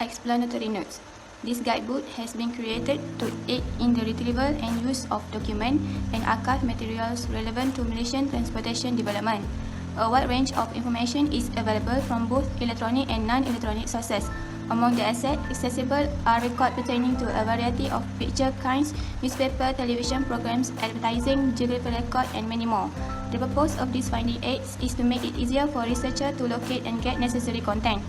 explanatory notes. This guidebook has been created to aid in the retrieval and use of document and archive materials relevant to Malaysian transportation development. A wide range of information is available from both electronic and non-electronic sources. Among the assets accessible are records pertaining to a variety of picture kinds, newspaper, television programs, advertising, geographical record, and many more. The purpose of these finding aids is to make it easier for researchers to locate and get necessary content.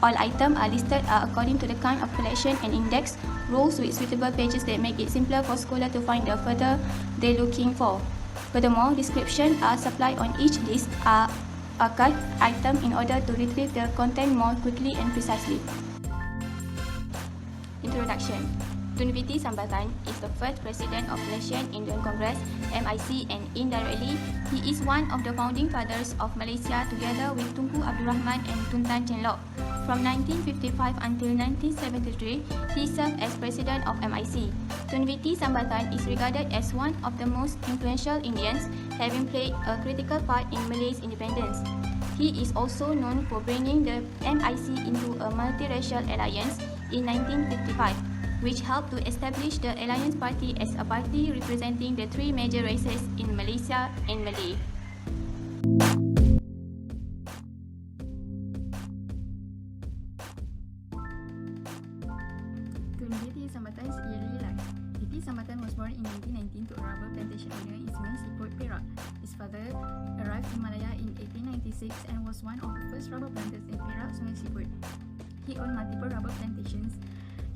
All items are listed according to the kind of collection and index rules with suitable pages that make it simpler for scholars to find the further they're looking for. Furthermore, descriptions are supplied on each list archive item in order to retrieve the content more quickly and precisely. Introduction. Tun Viti Sambanthan is the first president of Malaysian Indian Congress (MIC) and indirectly, he is one of the founding fathers of Malaysia together with Tunku Abdul Rahman and Tun Tan Chen Lock. From 1955 until 1973, he served as president of MIC. Tun Viti Sambanthan is regarded as one of the most influential Indians, having played a critical part in Malay's independence. He is also known for bringing the MIC into a multiracial alliance in 1955, which helped to establish the Alliance Party as a party representing the three major races in Malaysia and Malay. Tun Viti Sambanthan's early life. Viti Sambanthan was born in 1919 to a rubber plantation owner in Sungai Siput, Perak. His father arrived in Malaya in 1896 and was one of the first rubber planters in Perak, Sungai Siput. He owned multiple rubber plantations.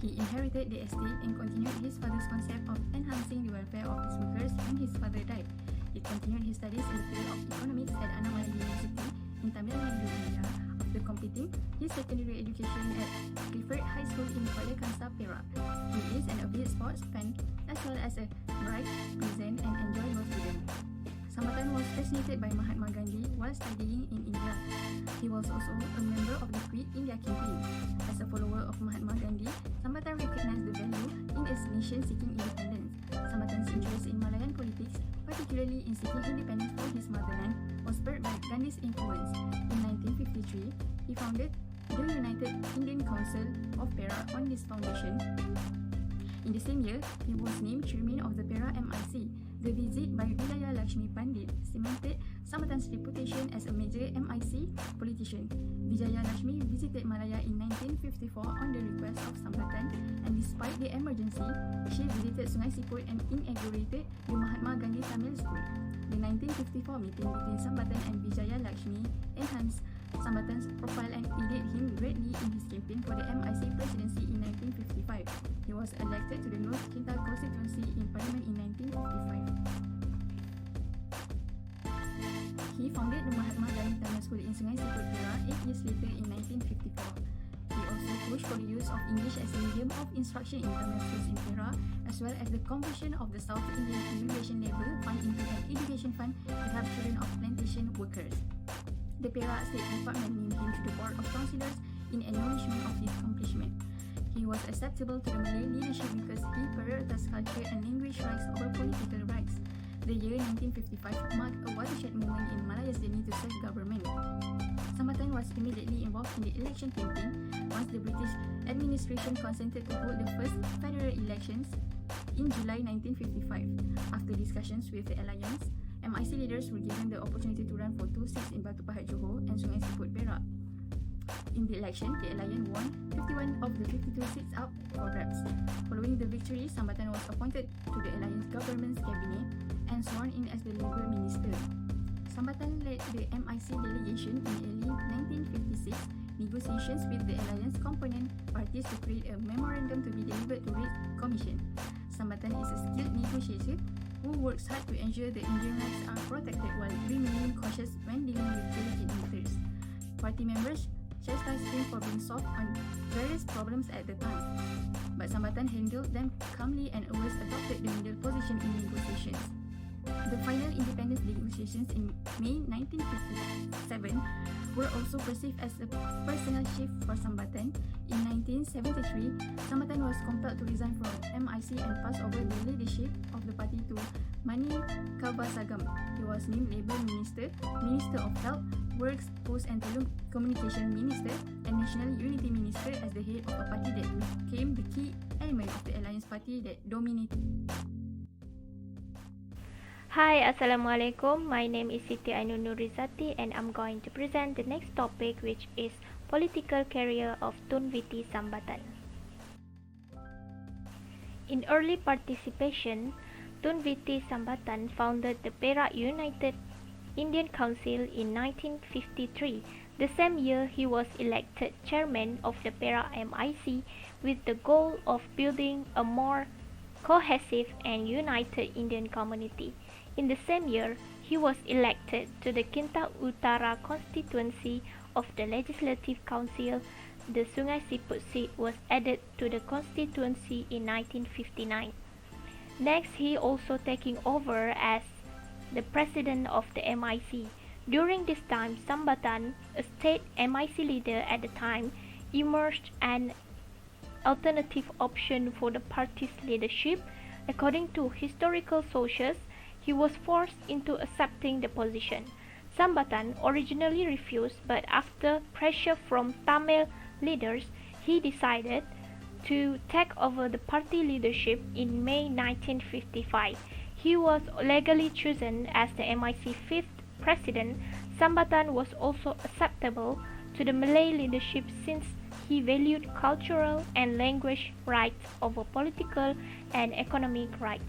He inherited the estate and continued his father's concept of enhancing the welfare of his workers when his father died. He continued his studies in the field of economics at Annamalai University in Tamil Nadu, India, after completing his secondary education at Clifford High School in Kuala Kangsar, Perak. He is an avid sports fan as well as a bright, pleasant and enjoyable student. Sambanthan was fascinated by Mahatma Gandhi while studying in India. He was also a member of the Quit India campaign. As a follower of Mahatma Gandhi, Sambanthan recognized the value in a nation seeking independence. Sambanthan's interest in Malayan politics, particularly in seeking independence for his motherland, was spurred by Gandhi's influence. In 1953, he founded the United Indian Council of Perak on this foundation. In the same year, he was named chairman of the Perak MIC. The visit by Vijaya Lakshmi Pandit cemented Sambanthan's reputation as a major MIC politician. Vijaya Lakshmi visited Malaya in 1954 on the request of Sambanthan, and despite the emergency, she visited Sungai Siput and inaugurated the Mahatma Gandhi Tamil School. The 1954 meeting between Sambanthan and Vijaya Lakshmi enhanced Sambanthan's profile and aided him greatly in his campaign for the MIC presidency in 1955. He was elected to the North Kintal constituency in Parliament in 1955. He founded the Mahatma Gandhi Tamil School in Sungai Siput, Perak 8 years later in 1954. He also pushed for the use of English as a medium of instruction in Tamil schools in Perak, as well as the conversion of the South Indian Immigration Labour Fund into an education fund to help children of plantation workers. The Perak State Department named him to the Board of Councillors in acknowledgement of his accomplishment. He was acceptable to the Malay leadership because he prioritized culture and language rights over political rights. The year 1955 marked a watershed moment in Malaya's journey to self-government. Sambanthan was immediately involved in the election campaign once the British administration consented to hold the first federal elections in July 1955. After discussions with the Alliance, MIC leaders were given the opportunity to run for 2 seats in Batu Pahat Johor and Sungai Siput, Perak. In the election, the Alliance won 51 of the 52 seats up for grabs. Following the victory, Sambanthan was appointed to the Alliance government's cabinet and sworn in as the Labour Minister. Sambanthan led the MIC delegation in early 1956 negotiations with the Alliance component parties to create a memorandum to be delivered to Red Commission. Sambanthan is a skilled negotiator who works hard to ensure the Indian rights are protected while remaining cautious when dealing with delicate matters. Party members chastised him for being soft on various problems at the time, but Sambanthan handled them calmly and always adopted the middle position in negotiations. The final independence negotiations in May 1957 were also perceived as a personal shift for Sambanthan. In 1973, Sambanthan was compelled to resign from MIC and pass over the leadership of the party to Mani Kabasagam. He was named Labour Minister, Minister of Health, Works, Post and Telecommunication Minister, and National Unity Minister as the head of a party that became the key element of the Alliance Party that dominated. Hi, Assalamualaikum. My name is Siti Ainun Nurizati and I'm going to present the next topic, which is political career of Tun Witi Sambanthan. In early participation, Tun Witi Sambanthan founded the Perak United Indian Council in 1953. The same year, he was elected chairman of the Perak MIC with the goal of building a more cohesive and united Indian community. In the same year, he was elected to the Kinta Utara constituency of the Legislative Council. The Sungai Siput seat was added to the constituency in 1959. Next, he also taking over as the president of the MIC. During this time, Sambanthan, a state MIC leader at the time, emerged an alternative option for the party's leadership. According to historical sources, he was forced into accepting the position. Sambanthan originally refused, but after pressure from Tamil leaders, he decided to take over the party leadership in May 1955. He was legally chosen as the MIC fifth president. Sambanthan was also acceptable to the Malay leadership since he valued cultural and language rights over political and economic rights.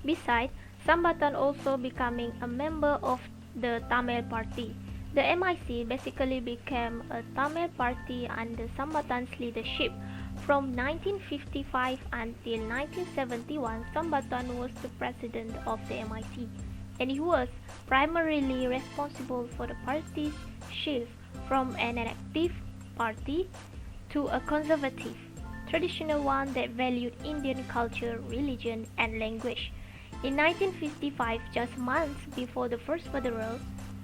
Besides, Sambanthan also becoming a member of the Tamil Party. The MIC basically became a Tamil party under Sambanthan's leadership. From 1955 until 1971, Sambanthan was the president of the MIC, and he was primarily responsible for the party's shift from an active party to a conservative, traditional one that valued Indian culture, religion, and language. In 1955, just months before the first federal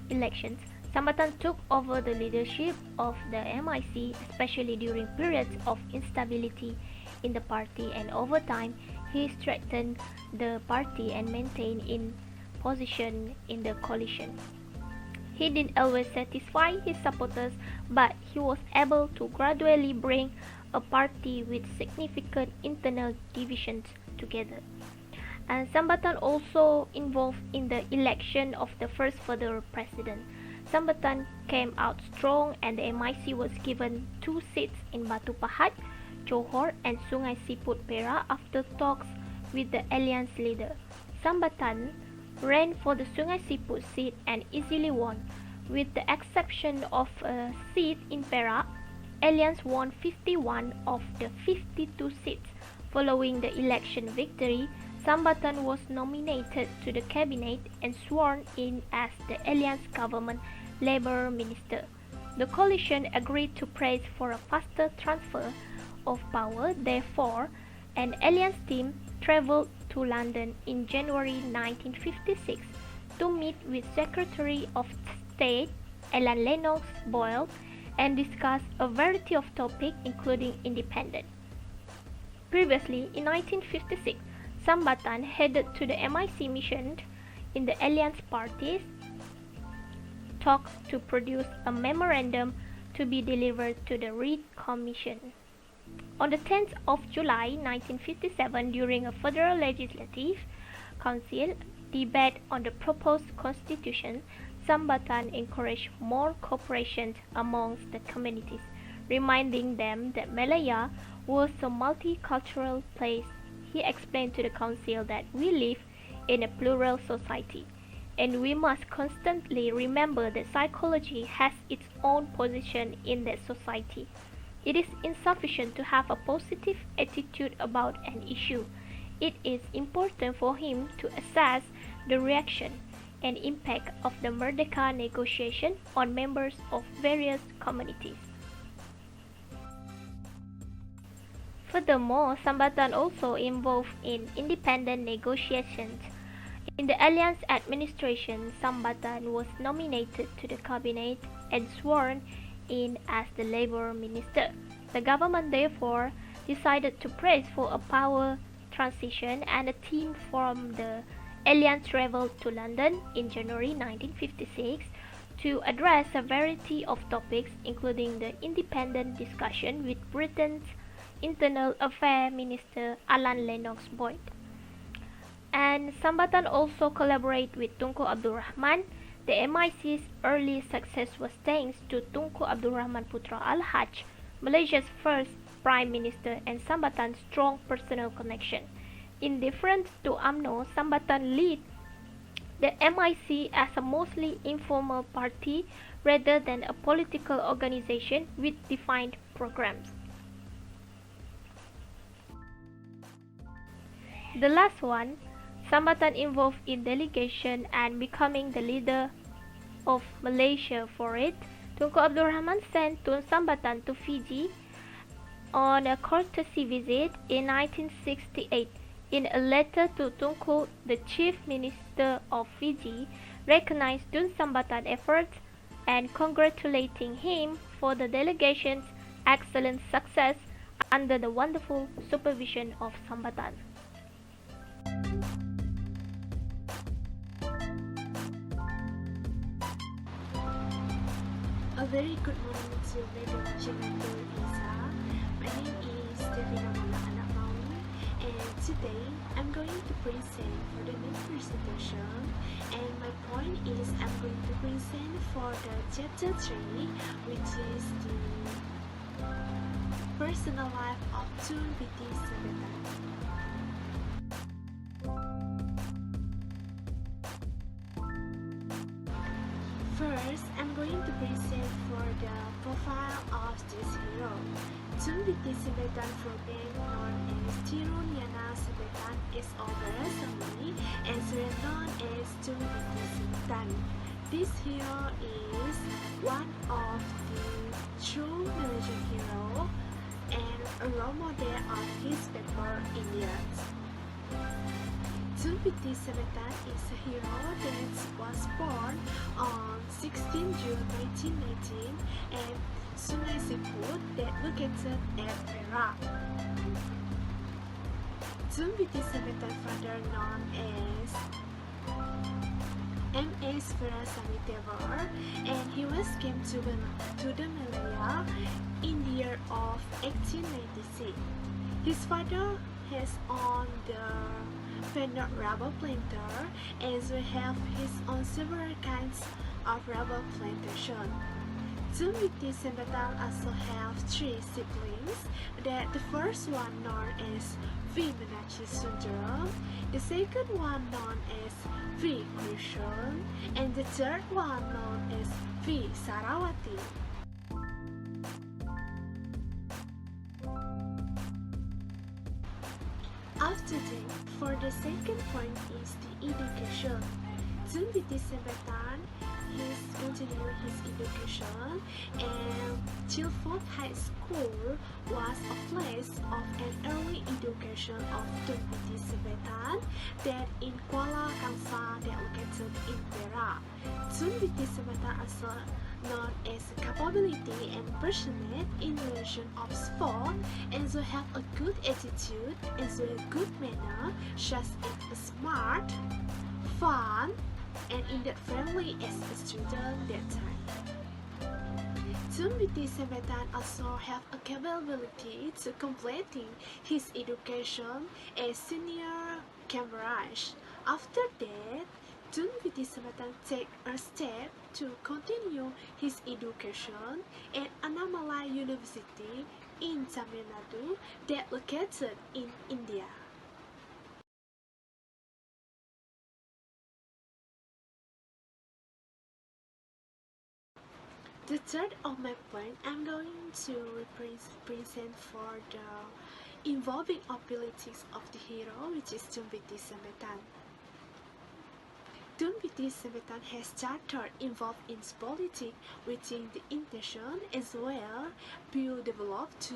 elections, Sambanthan took over the leadership of the MIC, especially during periods of instability in the party, and over time, he strengthened the party and maintained in position in the coalition. He didn't always satisfy his supporters, but he was able to gradually bring a party with significant internal divisions together. And Sambanthan also involved in the election of the first federal president. Sambanthan came out strong and the MIC was given 2 seats in Batu Pahat, Johor and Sungai Siput Perak after talks with the alliance leader. Sambanthan ran for the Sungai Siput seat and easily won. With the exception of a seat in Perak, alliance won 51 of the 52 seats. Following the election victory, Sambanthan was nominated to the cabinet and sworn in as the Alliance government Labour Minister. The coalition agreed to press for a faster transfer of power. Therefore, an Alliance team travelled to London in January 1956 to meet with Secretary of State Alan Lennox Boyle and discuss a variety of topics including independence. Previously, in 1956, Sambanthan headed to the MIC mission in the Alliance parties talks to produce a memorandum to be delivered to the Reid Commission. On the 10th of July 1957, during a Federal Legislative Council debate on the proposed constitution, Sambanthan encouraged more cooperation amongst the communities, reminding them that Malaya was a multicultural place. He explained to the council that we live in a plural society, and we must constantly remember that psychology has its own position in that society. It is insufficient to have a positive attitude about an issue. It is important for him to assess the reaction and impact of the Merdeka negotiation on members of various communities. Furthermore, Sambanthan also involved in independent negotiations. In the Alliance administration, Sambanthan was nominated to the cabinet and sworn in as the Labour Minister. The government therefore decided to press for a power transition, and a team from the Alliance traveled to London in January 1956 to address a variety of topics, including the independent discussion with Britain's Internal Affairs Minister Alan Lennox Boyd. And Sambanthan also collaborated with Tunku Abdul Rahman. The MIC's early success was thanks to Tunku Abdul Rahman Putra Al-Haj, Malaysia's first Prime Minister, and Sambanthan's strong personal connection. In difference to UMNO, Sambanthan led the MIC as a mostly informal party rather than a political organization with defined programs. The last one, Sambanthan involved in delegation and becoming the leader of Malaysia for it. Tunku Abdul Rahman sent Tun Sambanthan to Fiji on a courtesy visit in 1968. In a letter to Tunku, the Chief Minister of Fiji recognized Tun Sambanthan's efforts and congratulating him for the delegation's excellent success under the wonderful supervision of Sambanthan. A very good morning to Madam Senator Isa. My name is Devina Mala Anak Maui, and today I'm going to present for the next presentation. And my point is I'm going to present for the chapter 3, which is the personal life of Tun Biti Sambanthan. First, I'm going to present for the profile of this hero. Tun Biti Sambanthan, from being known as Tiruniana Sambanthan, is over recently and known as Tun Biti Sambanthan. This hero is one of the true Malaysian hero and a role model of his people Indians. Tun Biti Sambanthan is a hero that was born on 16 June 1919 at Sungai Siput that located at Perak. Tun Biti Sambanthan's father, known as M.S. Verasamy Tewar, and he was came to the Malaya in the year of 1896. His father has owned the Penat rubber planter, as well have his own several kinds of rubber plantation. Tun Biti Sambanthan also have 3 siblings. That the first one known as V. Menachi Sundaram, the second one known as V. Krishan, and the third one known as V. Sarawati. After that, for the second point is the education. Tun Biti Sambanthan has continued his education, and Chilford High School was a place of an early education of Tun Biti Sambanthan that in Kuala Kangsar that located in Perak. Tun Biti Sambanthan also known as capability and passionate in relation of sport, and so have a good attitude and so a good manner, such as smart, fun, and indeed friendly as a student that time. Tun Biti Sambanthan also have a capability to completing his education as senior Cambridge. After that, Tun Biti Sambanthan take a step to continue his education at Annamalai University in Tamil Nadu that located in India. The third of my point, I'm going to present for the involving abilities of the hero, which is Tun Biti Sambanthan. Tun Biti Sambanthan has started involved in politics within the intention as well to develop to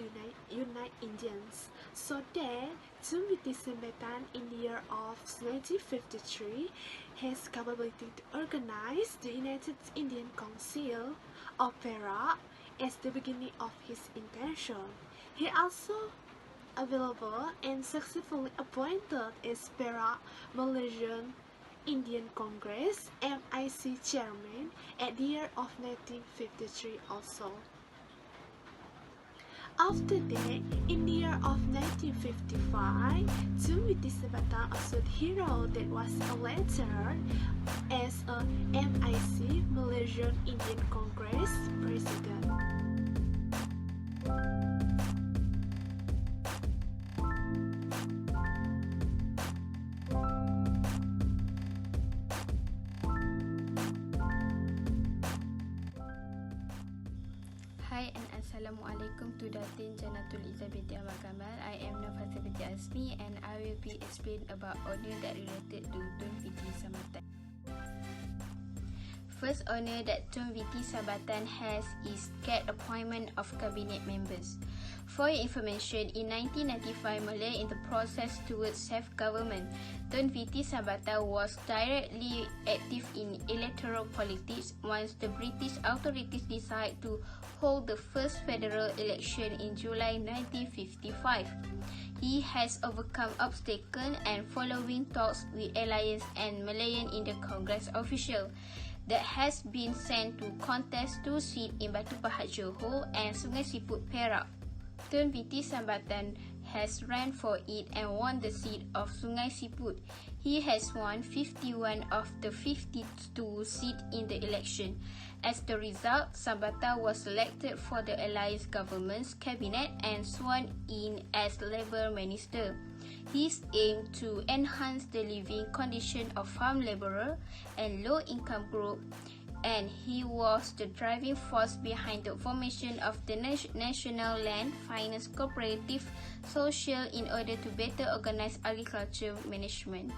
unite Indians. So that Tun Biti Sambanthan in the year of 1953 has capability to organize the United Indian Council of Perak as the beginning of his intention. He also available and successfully appointed as Perak Malaysian Indian Congress MIC chairman at the year of 1953 also. After that, in the year of 1955, Tun Witi Sambanthan assumed hero that was elected as a MIC Malaysian Indian Congress president. Hi and Assalamualaikum to Datin Janatul Izzah binti Ahmad Kamal. I am Nafasa binti Azmi and I will be explain about honor that related to Tun Witi Sambanthan. First honor that Tun Witi Sambanthan has is get appointment of cabinet members. For your information, in 1995, Malaya in the process towards self-government, Tun Witi Sambanthan was directly active in electoral politics once the British authorities decided to hold the first federal election in July 1955. He has overcome obstacles and following talks with Alliance and Malayan in the Congress official that has been sent to contest 2 seats in Batu Pahat Johor and Sungai Siput Perak. Tun Witi Sambanthan has ran for it and won the seat of Sungai Siput. He has won 51 of the 52 seats in the election. As the result, Sambanthan was selected for the Alliance government's cabinet and sworn in as Labour Minister. His aim to enhance the living condition of farm labourer and low-income group, and he was the driving force behind the formation of the National Land Finance Cooperative Social in order to better organize agriculture management.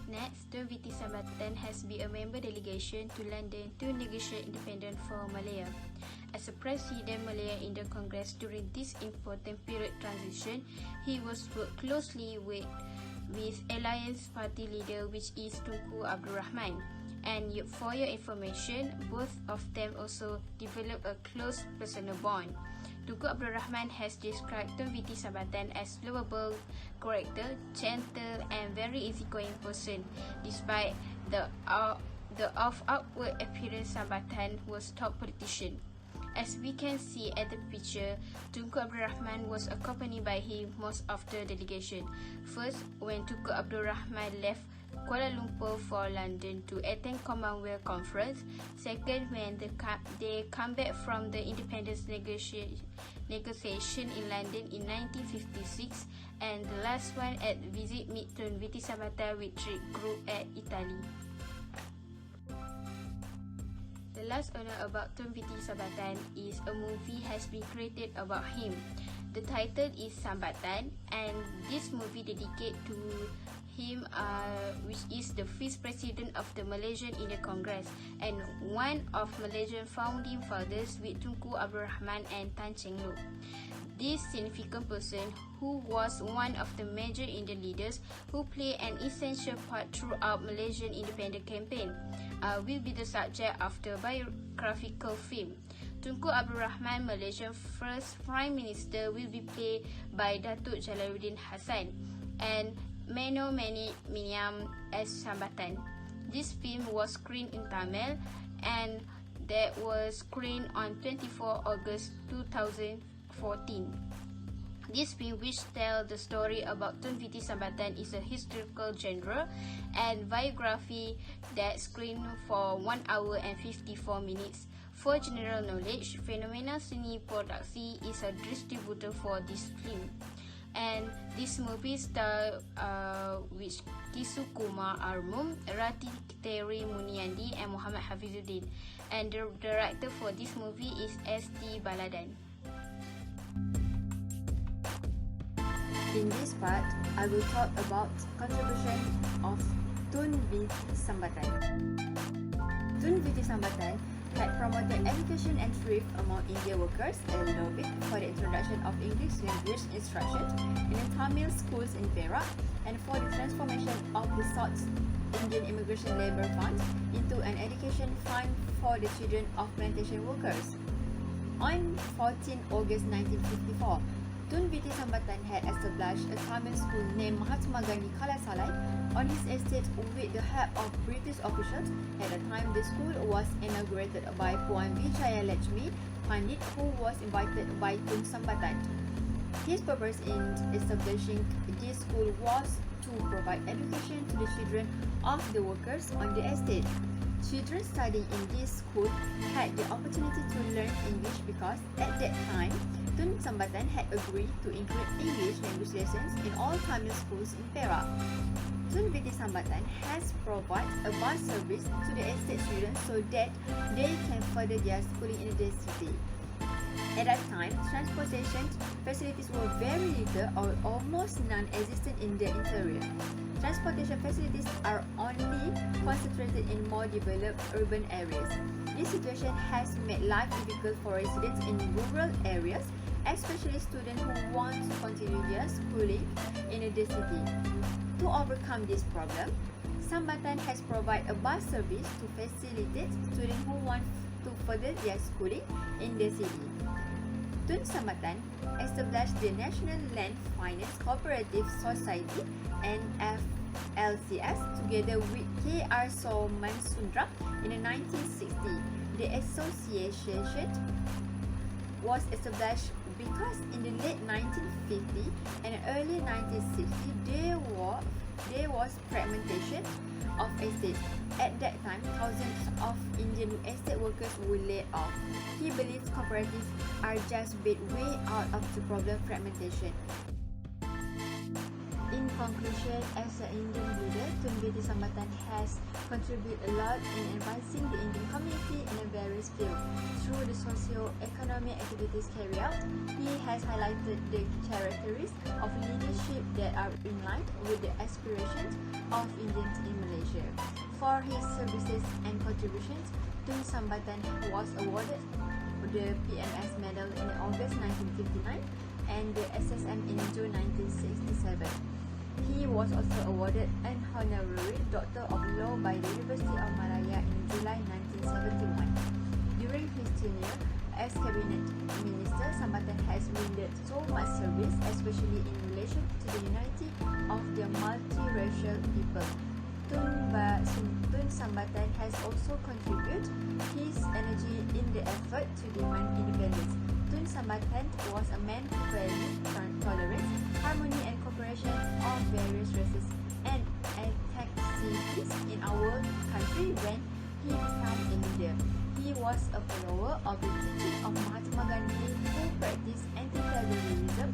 Next, Tun Witi Sambanthan has been a member delegation to London to negotiate independence for Malaya. As a President Malaya in the Congress during this important period transition, he was worked closely with Alliance Party leader, which is Tunku Abdul Rahman. And for your information, both of them also developed a close personal bond. Tunku Abdul Rahman has described Tun Witi Sambanthan as lovable character, gentle and very easygoing person. Despite the of outward appearance, Sambanthan was top politician. As we can see at the picture, Tunku Abdul Rahman was accompanied by him most of the delegation. First, when Tunku Abdul Rahman left Kuala Lumpur for London to attend Commonwealth Conference. Second, when they come back from the independence negotiation in London in 1956. And the last one at visit meet Tun Witi Sambanthan retreat group at Italy. The last honor about Tun Witi Sambanthan is a movie has been created about him. The title is Sambanthan, and this movie dedicated to him, which is the first president of the Malaysian Indian Congress and one of Malaysian founding fathers with Tunku Abdul Rahman and Tan Cheng Lock. This significant person, who was one of the major Indian leaders who played an essential part throughout Malaysian independent campaign, will be the subject of the biographical film. Tunku Abdul Rahman, Malaysian first Prime Minister, will be played by Datuk Jalaluddin Hassan and Mano Miniam as Sambanthan. This film was screened in Tamil and that was screened on 24 August 2014. This film, which tells the story about Tun Witi Sambanthan, is a historical genre and biography that screened for 1 hour and 54 minutes. For general knowledge, Phenomena Seni Produksi is a distributor for this film. And this movie star which Kisu Kumar Armum, Rati Teri Muniandi and Muhammad Hafizuddin. And the director for this movie is S.T. Baladan. In this part, I will talk about contribution of Tun Witi Sambanthan. Tun Witi Sambanthan had promoted education and thrift among Indian workers and lobbied for the introduction of English language instruction in the Tamil schools in Perak and for the transformation of the South Indian Immigration Labour Fund into an education fund for the children of plantation workers. On 14 August 1954, Tun Viti Sambanthan had established a Tamil school named Mahatma Gandhi Kalasalai on his estate with the help of British officials. At the time, the school was inaugurated by Puan Vijayalakshmi Pandit, who was invited by Tun Sambanthan. His purpose in establishing this school was to provide education to the children of the workers on the estate. Children studying in this school had the opportunity to learn English because at that time, Tun Sambanthan had agreed to include English language lessons in all Tamil schools in Perak. Tun Viti Sambanthan has provided a bus service to the estate students so that they can further their schooling in the city. At that time, transportation facilities were very little or almost non-existent in the interior. Transportation facilities are only concentrated in more developed urban areas. This situation has made life difficult for residents in rural areas, especially students who want to continue their schooling in the city. To overcome this problem, Sambanthan has provided a bus service to facilitate students who want to further their schooling in the city. Tun Sambanthan established the National Land Finance Cooperative Society (NFLCS) together with K.R. Somansundram in the 1960s. The association was established because in the late 1950s and early 1960s there was fragmentation of estates. At that time, thousands of Indian estate workers were laid off. He believes cooperatives are just a way out of the problem fragmentation. In conclusion, as an Indian leader, Tun Viti Sambanthan has contributed a lot in advancing the Indian community in a various fields. Through the socio-economic activities carried out, he has highlighted the characteristics of leadership that are in line with the aspirations of Indians in Malaysia. For his services and contributions, Tun Sambanthan was awarded the PMS Medal in August 1959 and the SSM in June 1967. He was also awarded an honorary Doctor of Law by the University of Malaya in July 1971. During his tenure as Cabinet Minister, Sambanthan has rendered so much service, especially in relation to the unity of the multiracial people. Tun Sambanthan has also contributed his energy in the effort to demand independence. Tun Sambanthan was a man who valued tolerance, harmony and cooperation of various races and ethnicities in our country when he became a leader. He was a follower of the teaching of Mahatma Gandhi who practiced anti-colonialism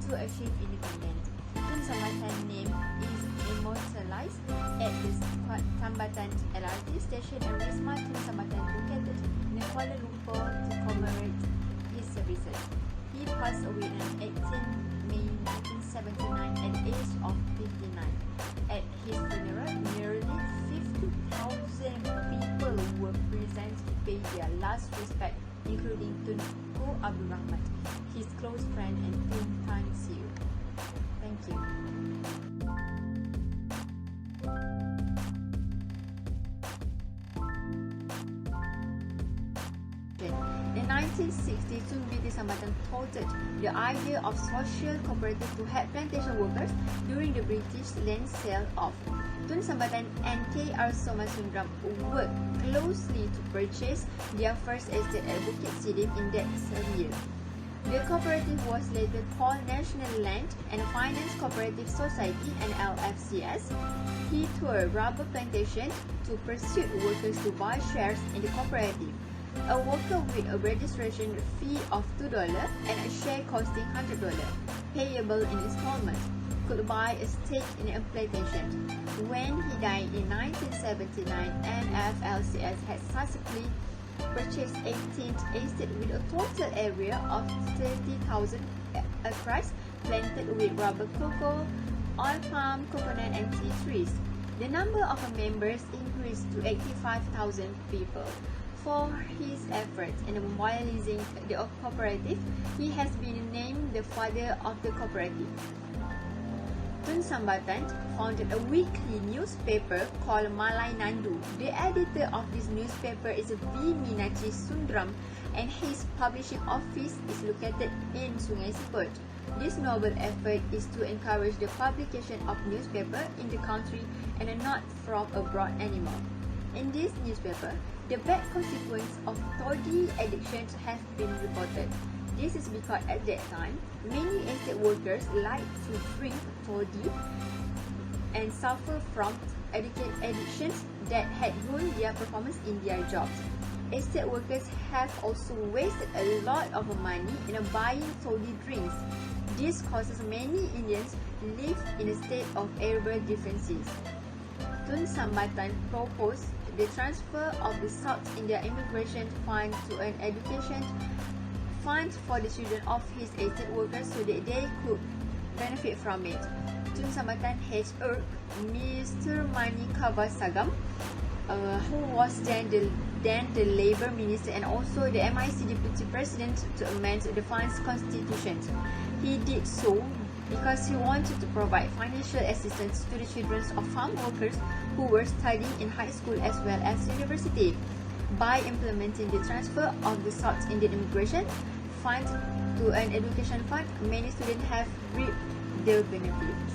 to achieve independence. Tun Sambanthan's name is immortalized at the Sambanthan LRT station and Wisma Tun Sambanthan located in Kuala Lumpur to commemorate his services. He passed away on 18 May 1979 at the age of 59. At his funeral, nearly 50,000 people were present to pay their last respect, including Tunku Abdul Rahman, his close friend, and Tun Tan Siu. Thank you. In 1960, Tun Viti Sambanthan touted the idea of social cooperative to help plantation workers during the British land sale-off. Tun Sambanthan and K.R. Somasundram worked closely to purchase their first estate at Bukit Sidif in that same year. The cooperative was later called National Land and Finance Cooperative Society (NLFCS). He toured rubber plantations to persuade workers to buy shares in the cooperative. A worker with a registration fee of $2 and a share costing $100, payable in installments, could buy a stake in a plantation. When he died in 1979, NFLCS had subsequently purchased 18th estate with a total area of 30,000 acres planted with rubber, cocoa, oil palm, coconut and tea trees. The number of members increased to 85,000 people. For his efforts in mobilizing the cooperative, he has been named the father of the cooperative. Tun Sambanthan founded a weekly newspaper called Malay Nandu. The editor of this newspaper is V. Minachi Sundram and his publishing office is located in Sungai Siput. This noble effort is to encourage the publication of newspaper in the country and not from abroad anymore. In this newspaper, the bad consequence of toddy addictions have been reported. This is because at that time, many estate workers like to drink toddy and suffer from addictions that had ruined their performance in their jobs. Estate workers have also wasted a lot of money in buying toddy drinks. This causes many Indians live in a state of terrible differences. Tun Sambanthan proposed the transfer of the South India Immigration Fund to an education fund for the children of his estate workers so that they could benefit from it. Tun Sambanthan has urged Mr. Manikava Sagam, who was then the Labour Minister and also the MIC Deputy President, to amend the fund's constitution. He did so because he wanted to provide financial assistance to the children of farm workers who were studying in high school as well as university. By implementing the transfer of the South Indian Immigration Fund to an education fund, many students have reaped the benefits.